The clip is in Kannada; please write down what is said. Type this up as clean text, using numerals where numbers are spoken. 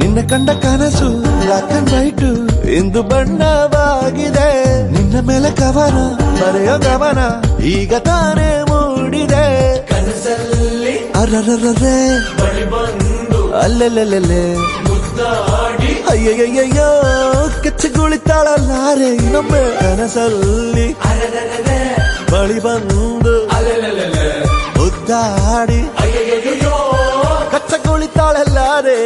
ನಿನ್ನ ಕಂಡ ಕನಸು ಬ್ಲಾಕ್ ಅಂಡ್ ವೈಟ್ ಇಂದು ಬಣ್ಣವಾಗಿದೆ. ನಿನ್ನ ಮೇಲೆ ಕವನ ಬರೆಯೋ ಗಮನ ಈಗ ತಾನೇ ಮೂಡಿದೆ. ಕನಸಲ್ಲಿ ಅರರರೇ ಬಳಿ ಬಂದು ಅಲ್ಲೆಲ್ಲೆಲ್ಲೆ ಮುದ್ದಾಡಿ ಅಯ್ಯಯ್ಯಯ್ಯೋ ಕೆಚ್ಚಗುಳಿತಾಳಲ್ಲಾರೆ ಇನ್ನೊಮ್ಮೆ. ಕನಸಲ್ಲಿ ಅರೆರೆರೆ ಬಳಿ ಬಂದು ಅಲೆಲೆಲೆ ಮುದ್ದಾಡಿ ಅಯ್ಯಯ್ಯೋ ಕಚ್ಚಗುಳಿತಾಳಲ್ಲಾರೆ.